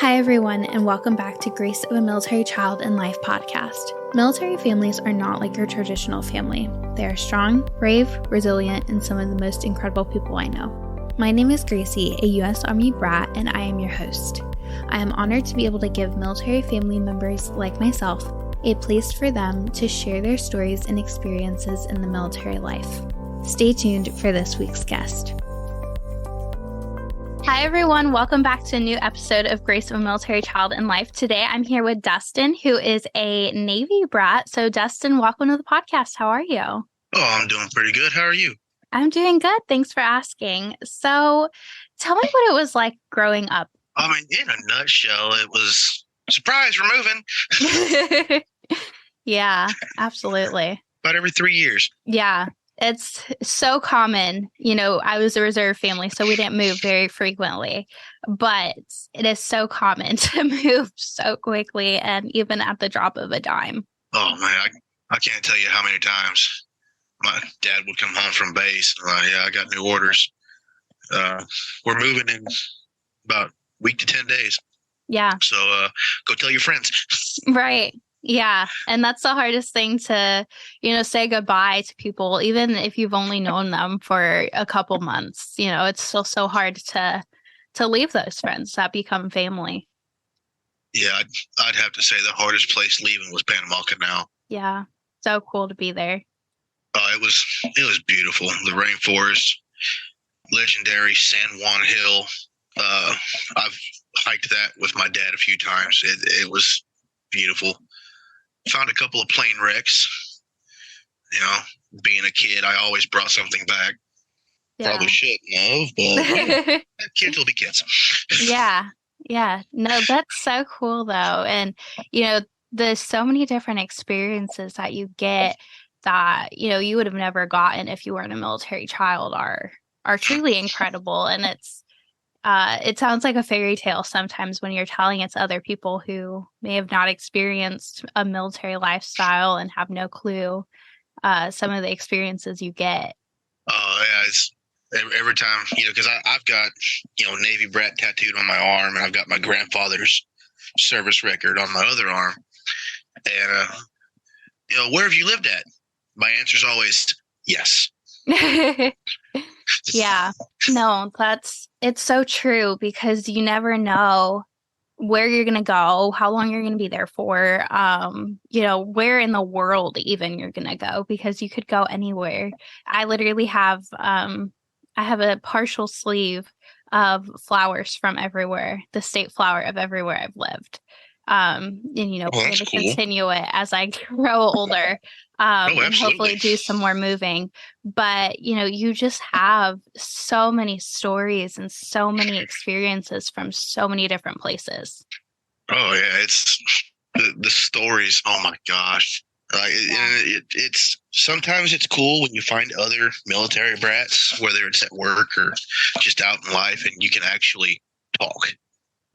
Hi, everyone, and welcome back to Grace of a Military Child in Life podcast. Military families are not like your traditional family. They are strong, brave, resilient, and some of the most incredible people I know. My name is Gracie, a U.S. Army BRAT, and I am your host. I am honored to be able to give military family members like myself a place for them to share their stories and experiences in the military life. Stay tuned for this week's guest. Hi, everyone. Welcome back to a new episode of Grace of a Military Child in Life. Today, I'm here with Dustin, who is a Navy brat. So, Dustin, welcome to the podcast. How are you? Oh, I'm doing pretty good. How are you? I'm doing good. Thanks for asking. So, tell me what it was like growing up. I mean, in a nutshell, it was, surprise, we're moving. Yeah, absolutely. About every 3 years. Yeah. It's so common. You know, I was a reserve family, so we didn't move very frequently, but it is so common to move so quickly and even at the drop of a dime. Oh, man, I can't tell you how many times my dad would come home from base. I got new orders. We're moving in about a week to 10 days. Yeah. So go tell your friends. Right. Yeah. And that's the hardest thing to, say goodbye to people, even if you've only known them for a couple months. It's still so hard to leave those friends that become family. Yeah, I'd have to say the hardest place leaving was Panama Canal. Yeah. So cool to be there. It was beautiful. The rainforest, legendary San Juan Hill. I've hiked that with my dad a few times. It was beautiful. Found a couple of plane wrecks. Being a kid, I always brought something back. Yeah. Probably shouldn't have, but kids will be kids. Yeah. Yeah. No, that's so cool though. And, there's so many different experiences that you get that, you would have never gotten if you weren't a military child are truly incredible. And it sounds like a fairy tale sometimes when you're telling it to other people who may have not experienced a military lifestyle and have no clue some of the experiences you get. Oh, yeah. It's every time, because I've got, Navy BRAT tattooed on my arm, and I've got my grandfather's service record on my other arm. And, where have you lived at? My answer is always yes. Yeah, no, it's so true because you never know where you're going to go, how long you're going to be there for, where in the world even you're going to go, because you could go anywhere. I literally have, I have a partial sleeve of flowers from everywhere, the state flower of everywhere I've lived. And, plan to continue it as I grow older, and hopefully do some more moving. But, you just have so many stories and so many experiences from so many different places. Oh, yeah. It's the stories. Oh, my gosh. It's sometimes it's cool when you find other military brats, whether it's at work or just out in life, and you can actually talk.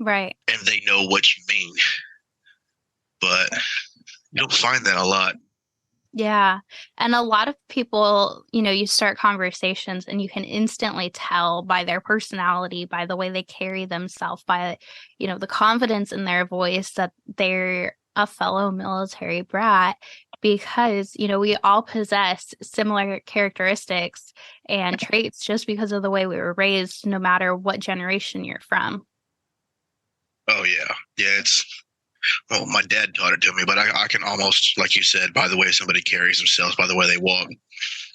Right. And they know what you mean. But you don't find that a lot. Yeah. And a lot of people, you start conversations and you can instantly tell by their personality, by the way they carry themselves, by, the confidence in their voice that they're a fellow military brat, because, we all possess similar characteristics and traits just because of the way we were raised, no matter what generation you're from. Oh, yeah. Yeah, well, my dad taught it to me, but I can almost, like you said, by the way somebody carries themselves, by the way they walk,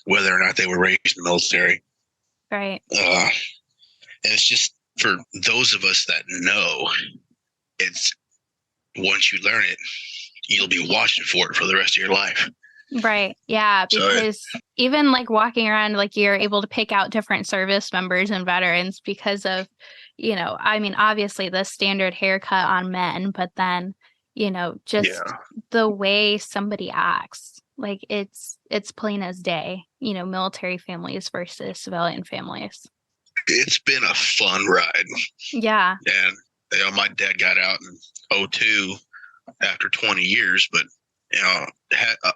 whether or not they were raised in the military. Right. And it's just for those of us that know, it's once you learn it, you'll be watching for it for the rest of your life. Right. Yeah. Because even like walking around, like you're able to pick out different service members and veterans because of, obviously the standard haircut on men, but then, just the way somebody acts, like it's plain as day, military families versus civilian families. It's been a fun ride. Yeah. And, my dad got out in 2002 after 20 years, but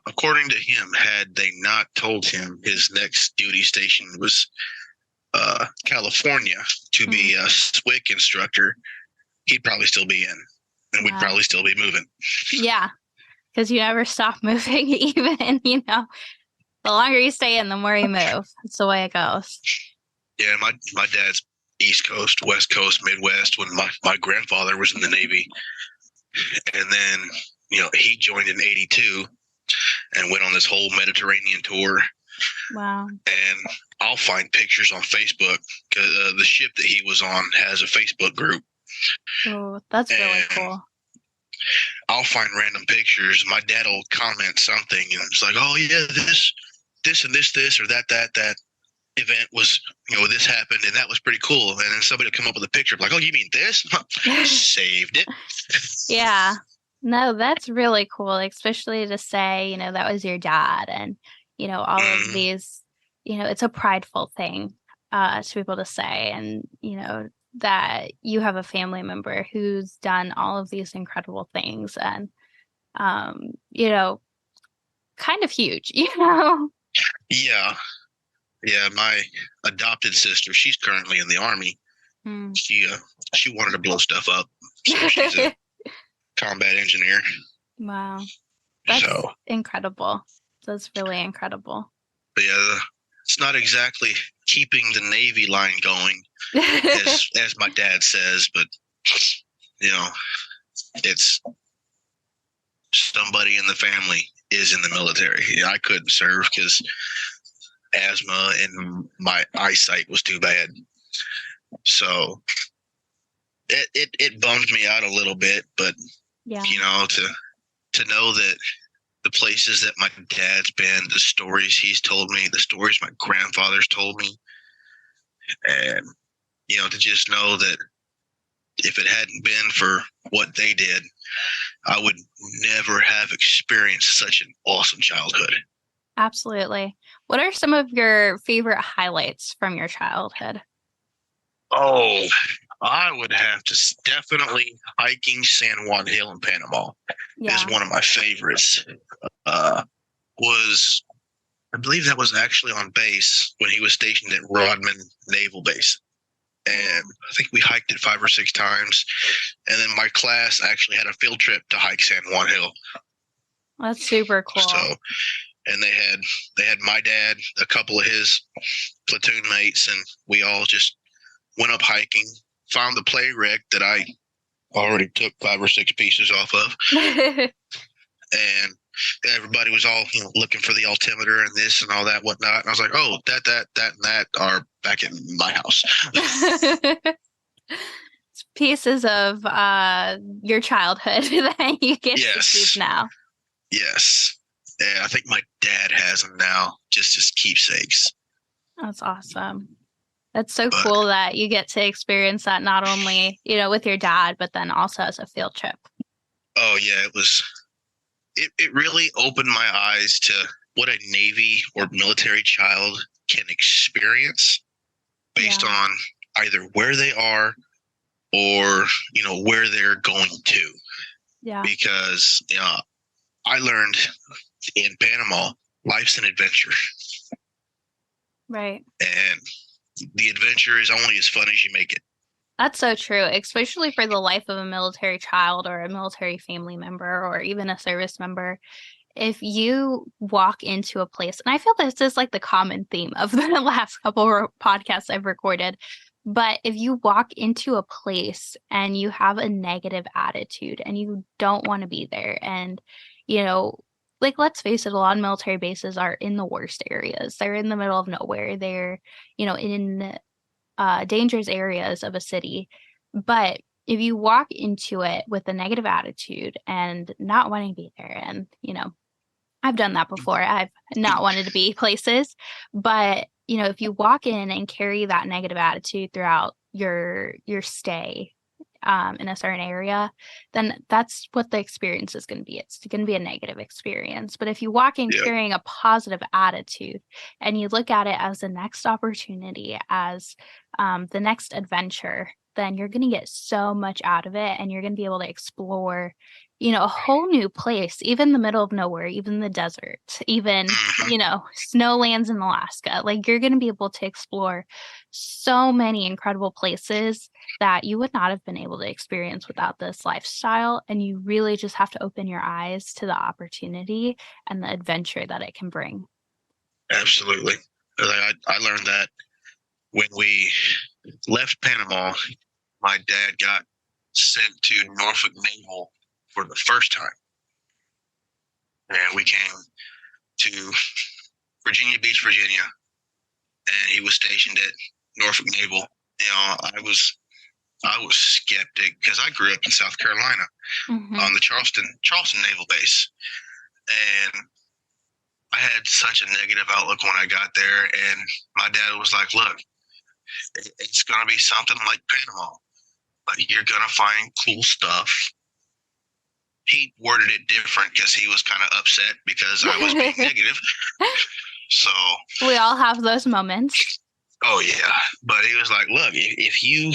according to him, had they not told him his next duty station was California to be a SWIC instructor, he'd probably still be in, and we'd Wow. probably still be moving. Yeah, because you never stop moving, even, the longer you stay in, the more you move. That's the way it goes. Yeah, my dad's East Coast, West Coast, Midwest. When my grandfather was in the Navy, and then he joined in '82 and went on this whole Mediterranean tour. Wow. And I'll find pictures on Facebook because the ship that he was on has a Facebook group. Oh, that's really And cool. I'll find random pictures. My dad will comment something, and it's like, "Oh yeah, this, and this, or that event was, this happened, and that was pretty cool." And then somebody will come up with a picture, like, "Oh, you mean this?" Saved it. Yeah. No, that's really cool, especially to say, that was your dad and, all of these, it's a prideful thing to be able to say. And, that you have a family member who's done all of these incredible things and, kind of huge, Yeah. Yeah, my adopted sister, she's currently in the Army. Mm. She wanted to blow stuff up, so she's a combat engineer. Wow. That's So incredible. That's really incredible. But yeah, it's not exactly keeping the Navy line going, as my dad says, but it's somebody in the family is in the military. I couldn't serve because asthma and my eyesight was too bad. So it bummed me out a little bit, but Yeah. to know that the places that my dad's been, the stories he's told me, the stories my grandfather's told me, and to just know that if it hadn't been for what they did, I would never have experienced such an awesome childhood. Absolutely. What are some of your favorite highlights from your childhood? Oh, I would have to definitely hiking San Juan Hill in Panama is one of my favorites. I believe that was actually on base when he was stationed at Rodman Naval Base. And I think we hiked it 5 or 6 times. And then my class actually had a field trip to hike San Juan Hill. That's super cool. So, and they had my dad, a couple of his platoon mates, and we all just went up hiking, found the play wreck that I already took 5 or 6 pieces off of. And everybody was all looking for the altimeter and this and all that whatnot. And I was like, oh, that and that are back in my house. It's pieces of your childhood that you get to keep now. Yes. Yeah, I think my dad has them now, just as keepsakes. That's awesome. That's so cool that you get to experience that not only, with your dad, but then also as a field trip. Oh yeah, it really opened my eyes to what a Navy or military child can experience based on either where they are or, where they're going to. Yeah. Because, I learned in Panama, life's an adventure. Right. And the adventure is only as fun as you make it. That's so true, especially for the life of a military child or a military family member or even a service member. If you walk into a place, and I feel this is like the common theme of the last couple of podcasts I've recorded, but if you walk into a place and you have a negative attitude and you don't want to be there, and, let's face it, a lot of military bases are in the worst areas. They're in the middle of nowhere. They're, in dangerous areas of a city. But if you walk into it with a negative attitude and not wanting to be there, and, I've done that before. I've not wanted to be places. But, if you walk in and carry that negative attitude throughout your stay in a certain area, then that's what the experience is going to be. It's going to be a negative experience. But if you walk in carrying a positive attitude and you look at it as the next opportunity, as the next adventure, then you're going to get so much out of it, and you're going to be able to explore a whole new place, even the middle of nowhere, even the desert, even, Hmm. snowlands in Alaska. Like you're going to be able to explore so many incredible places that you would not have been able to experience without this lifestyle. And you really just have to open your eyes to the opportunity and the adventure that it can bring. Absolutely. Like I learned that when we left Panama, my dad got sent to Norfolk Naval for the first time, and we came to Virginia Beach, Virginia, and he was stationed at Norfolk Naval. I was skeptic because I grew up in South Carolina Hmm. on the Charleston Naval Base, and I had such a negative outlook when I got there. And my dad was like, "Look, it's gonna be something like Panama. Like you're gonna find cool stuff." He worded it different because he was kind of upset because I was being negative. So, We all have those moments. oh yeah, but he was like, "Look, if you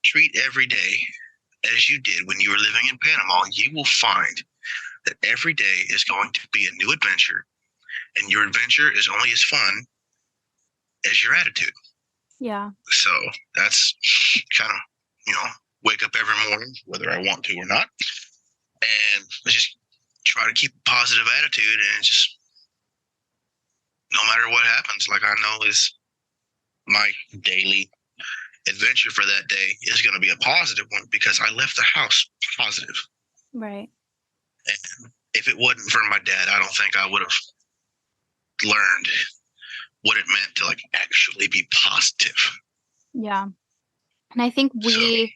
treat every day as you did when you were living in Panama, you will find that every day is going to be a new adventure, and your adventure is only as fun as your attitude." Yeah. So that's kind of, you know, wake up every morning, whether I want to or not, and just try to keep a positive attitude, and just no matter what happens, like I know is my daily adventure for that day is going to be a positive one because I left the house positive. Right. And if it wasn't for my dad, I don't think I would have learned what it meant to like actually be positive. Yeah. And I think So, we,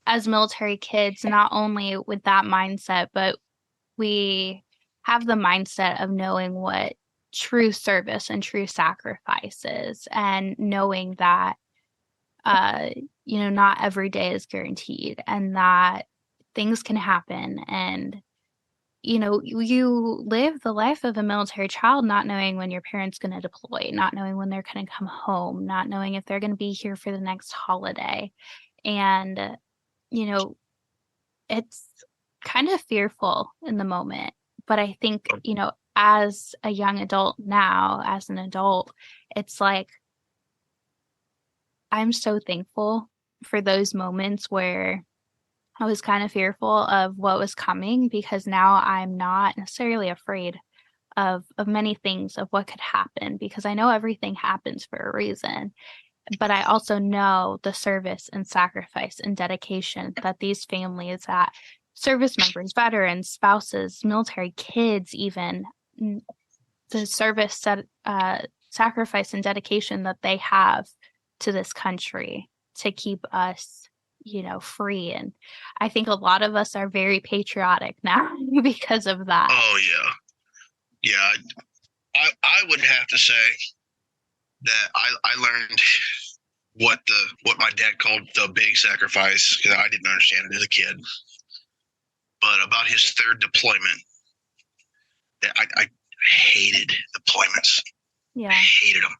as military kids, not only with that mindset, but we have the mindset of knowing what true service and true sacrifice is, and knowing that, uh, not every day is guaranteed and that things can happen. And, you live the life of a military child not knowing when your parents going to deploy, not knowing when they're going to come home, not knowing if they're going to be here for the next holiday. And, you know, it's kind of fearful in the moment, but I think, as a young adult now, as an adult, it's like I'm so thankful for those moments where I was kind of fearful of what was coming, because now I'm not necessarily afraid of many things of what could happen, because I know everything happens for a reason. But I also know the service and sacrifice and dedication that these families, that service members, veterans, spouses, military kids, even the service that sacrifice and dedication that they have to this country to keep us, free. And I think a lot of us are very patriotic now because of that. oh yeah. I would have to say that I learned what my dad called the big sacrifice because I didn't understand it as a kid. But about his third deployment, I hated deployments. I Yeah. hated them.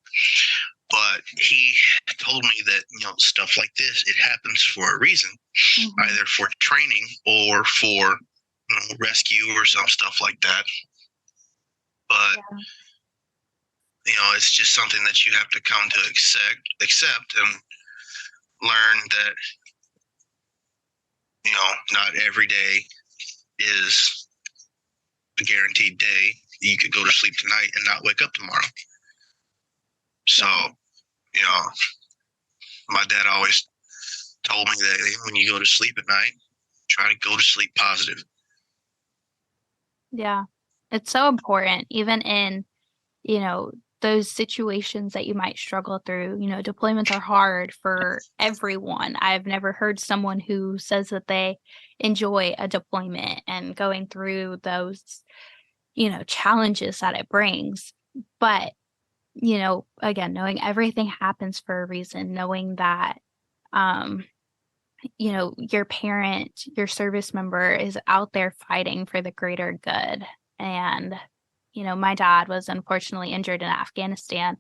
But he told me that stuff like this, it happens for a reason, Hmm. either for training or for rescue or some stuff like that. But Yeah. it's just something that you have to come to accept and learn that not every day is a guaranteed day. You could go to sleep tonight and not wake up tomorrow. So, Yeah. you know, my dad always told me that when you go to sleep at night, try to go to sleep positive. Yeah. It's so important, even in, you know, those situations that you might struggle through. Deployments are hard for everyone. I've never heard someone who says that they enjoy a deployment and going through those, challenges that it brings. But, again, knowing everything happens for a reason, knowing that, um, your parent, your service member is out there fighting for the greater good. And, my dad was unfortunately injured in Afghanistan.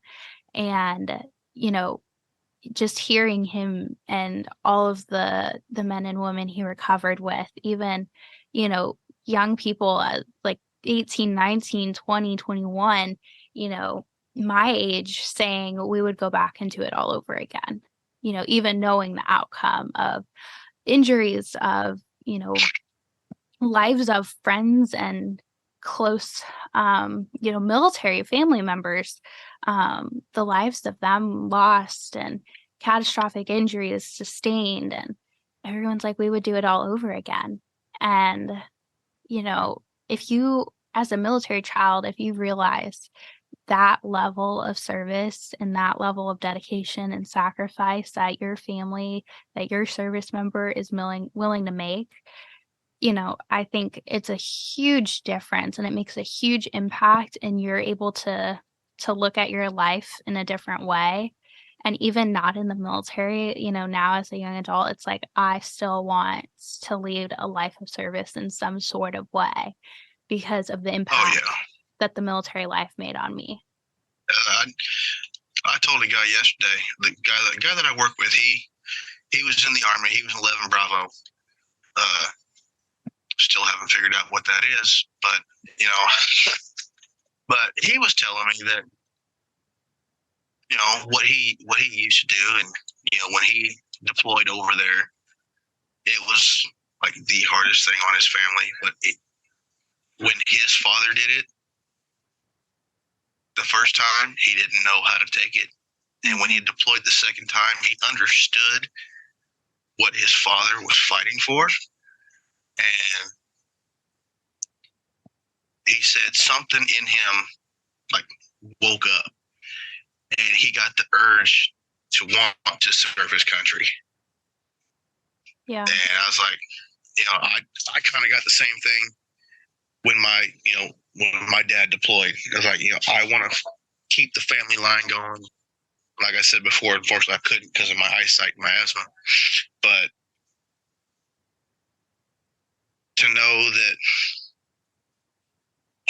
And, you know, just hearing him and all of the men and women he recovered with, even, young people like 18, 19, 20, 21, you know, my age saying we would go back and do it all over again, even knowing the outcome of injuries, of, lives of friends and close, military family members, the lives of them lost and catastrophic injuries sustained. And everyone's like, we would do it all over again. And, if you, as a military child, if you realize that level of service and that level of dedication and sacrifice that your family, that your service member is willing to make, I think it's a huge difference and it makes a huge impact, and you're able to look at your life in a different way. And even not in the military, now as a young adult, it's like I still want to lead a life of service in some sort of way because of the Oh impact yeah. that the military life made on me. I, I told a guy yesterday, the guy that I work with, he was in the Army. He was 11 Bravo. Uh, Still haven't figured out what that is, but you know, but he was telling me that what he used to do, and when he deployed over there, it was like the hardest thing on his family. But when his father did it the first time, he didn't know how to take it, and when he deployed the second time, he understood what his father was fighting for, and he said something in him like woke up, and he got the urge to want to serve his country. Yeah. And I was like, I kind of got the same thing when my dad deployed. I was like, I want to keep the family line going. Like I said before, unfortunately, I couldn't because of my eyesight and my asthma. But to know that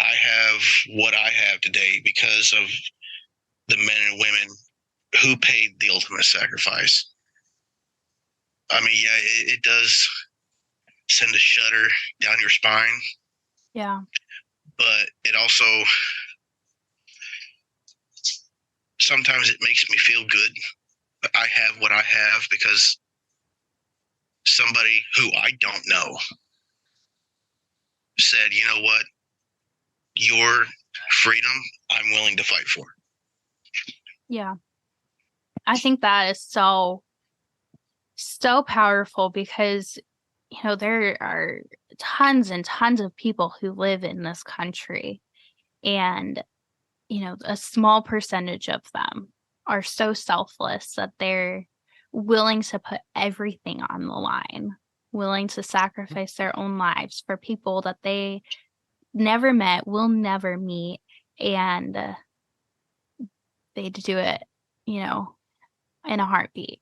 I have what I have today because of the men and women who paid the ultimate sacrifice. I mean, yeah, it does send a shudder down your spine. Yeah. But it also sometimes it makes me feel good. I have what I have because somebody who I don't know said, you know what, your freedom, I'm willing to fight for. Yeah. I think that is so, so powerful because, there are tons and tons of people who live in this country, and, a small percentage of them are so selfless that they're willing to put everything on the line, willing to sacrifice their own lives for people that they never met, will never meet, and they do it, in a heartbeat.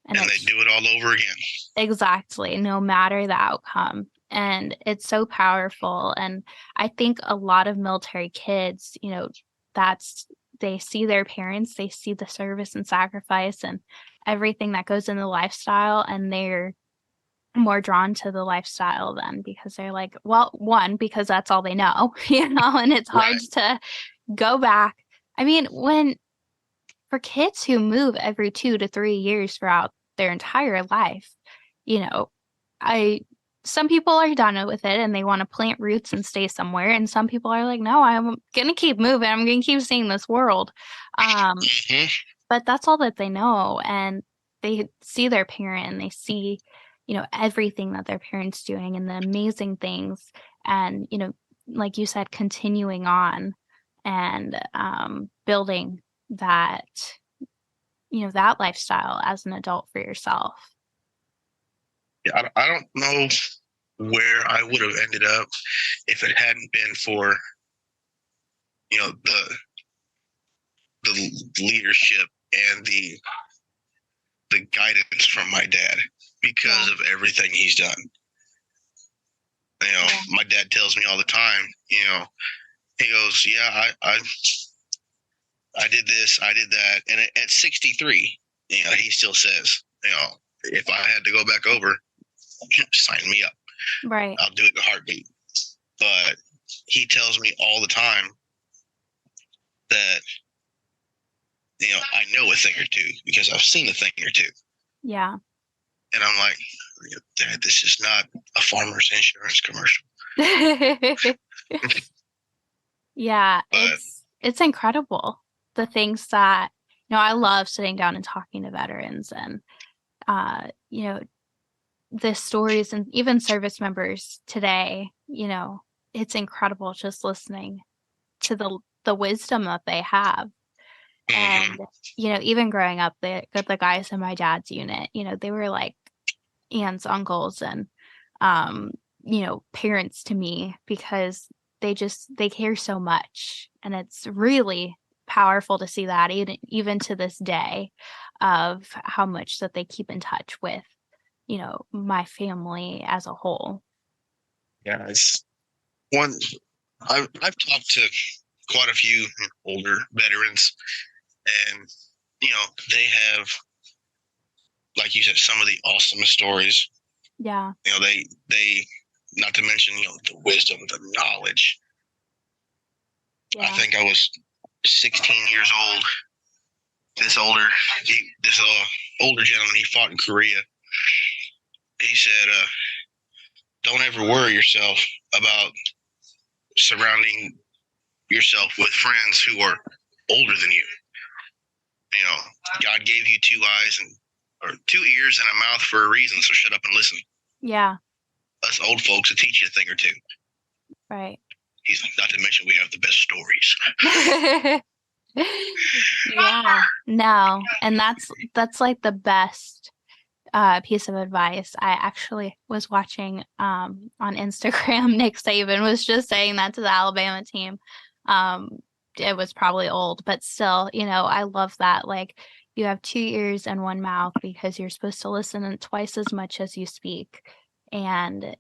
And they do it all over again. Exactly, no matter the outcome. And it's so powerful. And I think a lot of military kids, they see their parents, they see the service and sacrifice and everything that goes in the lifestyle, and they're more drawn to the lifestyle then because they're like, well, one, because that's all they know, and it's hard to go back. I mean, for kids who move every 2 to 3 years throughout their entire life, you know, I some people are done with it and they want to plant roots and stay somewhere, and some people are like, no, I'm gonna keep moving. I'm gonna keep seeing this world. Mm-hmm. But that's all that they know, and they see their parent and they see, everything that their parents doing and the amazing things, and like you said, continuing on and building that that lifestyle as an adult for yourself. Yeah, I don't know where I would have ended up if it hadn't been for the leadership and the guidance from my dad because of everything he's done. My dad tells me all the time, he goes, yeah, I did this, I did that. And at 63, he still says, if I had to go back over, sign me up. Right. I'll do it in a heartbeat. But he tells me all the time that, I know a thing or two because I've seen a thing or two. Yeah. And I'm like, Dad, this is not a farmer's insurance commercial. Yeah, But it's incredible. The things that, I love sitting down and talking to veterans and, the stories and even service members today, it's incredible just listening to the wisdom that they have. And, even growing up, the guys in my dad's unit, they were like aunts, uncles, and, parents to me because they care so much. And it's really powerful to see that even to this day of how much that they keep in touch with, my family as a whole. yeah, it's one. I've talked to quite a few older veterans, and they have, like you said, some of the awesomest stories. Yeah. They not to mention the wisdom, the knowledge. Yeah. I think I was 16 years old. This older gentleman, he fought in Korea. He said, "Don't ever worry yourself about surrounding yourself with friends who are older than you. God gave you 2 eyes or 2 ears and a mouth for a reason, so shut up and listen. Yeah. Us old folks will teach you a thing or two." Right. He's like, not to mention we have the best stories. Yeah. No. And that's like the best piece of advice. I actually was watching on Instagram. Nick Saban was just saying that to the Alabama team. It was probably old, but still, I love that. Like, you have 2 ears and 1 mouth because you're supposed to listen twice as much as you speak. And,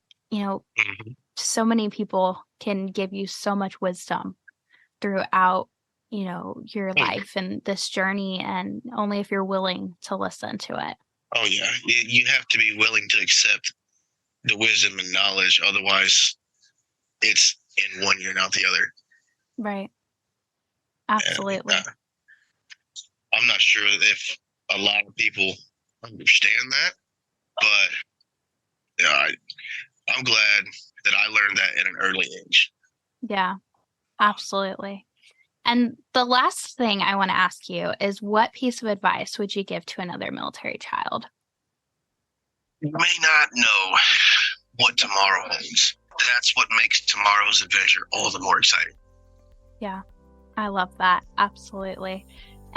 so many people can give you so much wisdom throughout, your life and this journey, and only if you're willing to listen to it. Oh, yeah. You have to be willing to accept the wisdom and knowledge. Otherwise, it's in one ear and out the other. Right. Absolutely. And, I'm not sure if a lot of people understand that, but I'm glad that I learned that at an early age. Yeah, absolutely. And the last thing I want to ask you is, what piece of advice would you give to another military child? You may not know what tomorrow holds. That's what makes tomorrow's adventure all the more exciting. Yeah, I love that. Absolutely.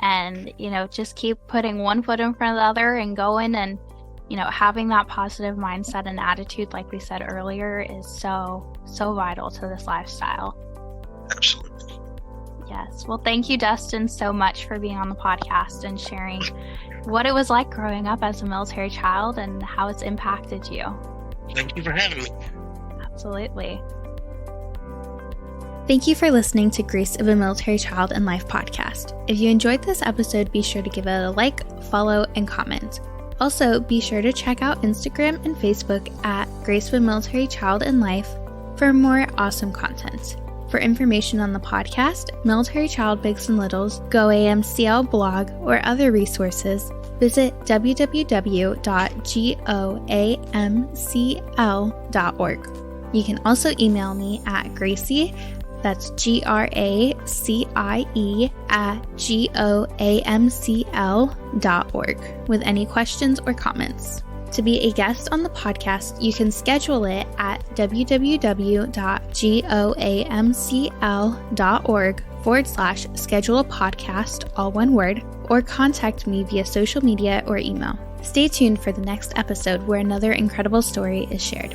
And, just keep putting one foot in front of the other and going, and, having that positive mindset and attitude, like we said earlier, is so, so vital to this lifestyle. Absolutely. Yes. Well, thank you, Dustin, so much for being on the podcast and sharing what it was like growing up as a military child and how it's impacted you. Thank you for having me. Absolutely. Thank you for listening to Grace of a Military Child and Life podcast. If you enjoyed this episode, be sure to give it a like, follow, and comment. Also, be sure to check out Instagram and Facebook at Grace of a Military Child and Life for more awesome content. For information on the podcast, Military Child Bigs and Littles, Go AMCL blog, or other resources, visit www.goamcl.org. You can also email me at Gracie, that's GRACIE @GOAMCL.org, with any questions or comments. To be a guest on the podcast, you can schedule it at www.goamcl.org/schedule a podcast, all one word, or contact me via social media or email. Stay tuned for the next episode where another incredible story is shared.